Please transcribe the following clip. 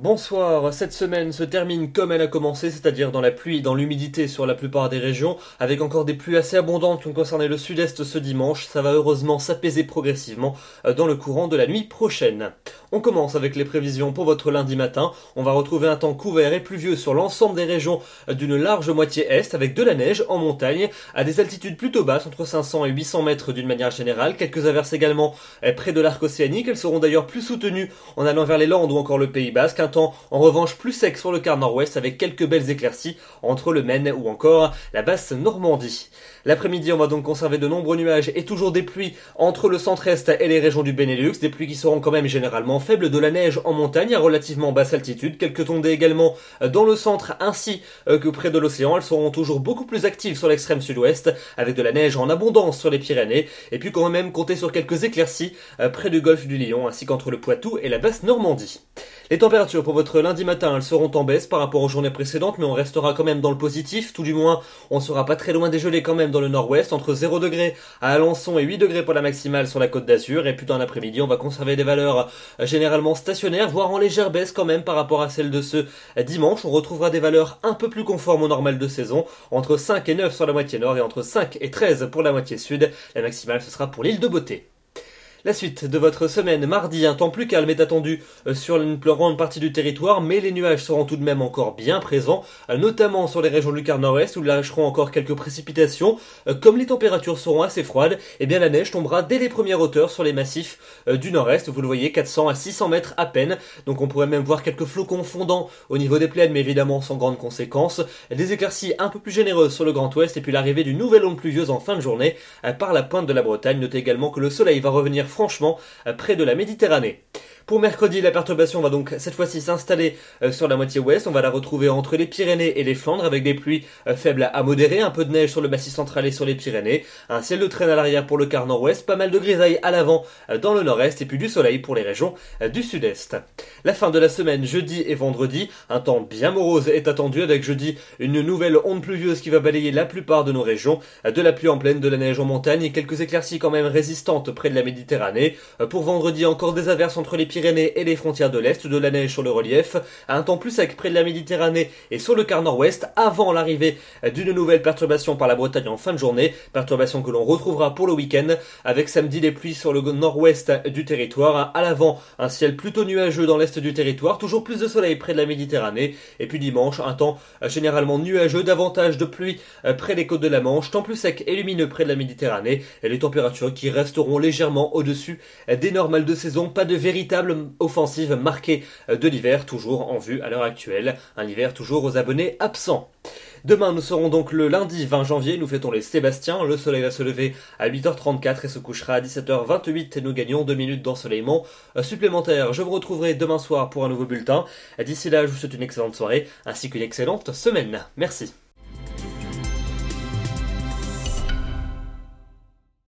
Bonsoir, cette semaine se termine comme elle a commencé, c'est-à-dire dans la pluie et dans l'humidité sur la plupart des régions, avec encore des pluies assez abondantes qui ont concerné le sud-est ce dimanche. Ça va heureusement s'apaiser progressivement dans le courant de la nuit prochaine. On commence avec les prévisions pour votre lundi matin. On va retrouver un temps couvert et pluvieux sur l'ensemble des régions d'une large moitié est, avec de la neige en montagne, à des altitudes plutôt basses, entre 500 et 800 mètres d'une manière générale. Quelques averses également près de l'arc océanique. Elles seront d'ailleurs plus soutenues en allant vers les Landes ou encore le Pays Basque. Un temps en revanche plus sec sur le quart nord-ouest avec quelques belles éclaircies entre le Maine ou encore la basse Normandie. L'après-midi, on va donc conserver de nombreux nuages et toujours des pluies entre le centre-est et les régions du Benelux, des pluies qui seront quand même généralement faibles, de la neige en montagne à relativement basse altitude, quelques ondées également dans le centre ainsi que près de l'océan. Elles seront toujours beaucoup plus actives sur l'extrême sud-ouest avec de la neige en abondance sur les Pyrénées et puis quand même compter sur quelques éclaircies près du golfe du Lion ainsi qu'entre le Poitou et la basse Normandie. Les températures pour votre lundi matin, elles seront en baisse par rapport aux journées précédentes, mais on restera quand même dans le positif, tout du moins on sera pas très loin des gelées quand même dans le nord-ouest, entre 0 degrés à Alençon et 8 degrés pour la maximale sur la Côte d'Azur, et puis dans l'après-midi on va conserver des valeurs généralement stationnaires, voire en légère baisse quand même par rapport à celles de ce dimanche. On retrouvera des valeurs un peu plus conformes au normal de saison, entre 5 et 9 sur la moitié nord et entre 5 et 13 pour la moitié sud. La maximale ce sera pour l'île de Beauté. La suite de votre semaine, mardi, un temps plus calme est attendu sur une grande partie du territoire, mais les nuages seront tout de même encore bien présents, notamment sur les régions du quart nord-est où lâcheront encore quelques précipitations. Comme les températures seront assez froides, eh bien la neige tombera dès les premières hauteurs sur les massifs du nord-est, vous le voyez, 400 à 600 mètres à peine, donc on pourrait même voir quelques flocons fondants au niveau des plaines, mais évidemment sans grande conséquence, des éclaircies un peu plus généreuses sur le Grand Ouest, et puis l'arrivée d'une nouvelle onde pluvieuse en fin de journée par la pointe de la Bretagne. Notez également que le soleil va revenir franchement près de la Méditerranée. Pour mercredi, la perturbation va donc cette fois-ci s'installer sur la moitié ouest. On va la retrouver entre les Pyrénées et les Flandres avec des pluies faibles à modérées, un peu de neige sur le massif central et sur les Pyrénées, un ciel de traîne à l'arrière pour le quart nord-ouest, pas mal de grisailles à l'avant dans le nord-est et puis du soleil pour les régions du sud-est. La fin de la semaine, jeudi et vendredi, un temps bien morose est attendu avec jeudi une nouvelle onde pluvieuse qui va balayer la plupart de nos régions, de la pluie en plaine, de la neige en montagne et quelques éclaircies quand même résistantes près de la Méditerranée. Pour vendredi, encore des averses entre les Pyrénées et les frontières de l'Est, de la neige sur le relief, un temps plus sec près de la Méditerranée et sur le quart nord-ouest avant l'arrivée d'une nouvelle perturbation par la Bretagne en fin de journée, perturbation que l'on retrouvera pour le week-end avec samedi des pluies sur le nord-ouest du territoire, à l'avant un ciel plutôt nuageux dans l'est du territoire, toujours plus de soleil près de la Méditerranée et puis dimanche un temps généralement nuageux, davantage de pluie près des côtes de la Manche, temps plus sec et lumineux près de la Méditerranée et les températures qui resteront légèrement au-dessus des normales de saison, pas de véritable offensive marquée de l'hiver, toujours en vue à l'heure actuelle, un hiver toujours aux abonnés absents. Demain, nous serons donc le lundi 20 janvier, nous fêtons les Sébastiens, le soleil va se lever à 8h34 et se couchera à 17h28 et nous gagnons 2 minutes d'ensoleillement supplémentaire. Je vous retrouverai demain soir pour un nouveau bulletin. D'ici là, je vous souhaite une excellente soirée ainsi qu'une excellente semaine. Merci.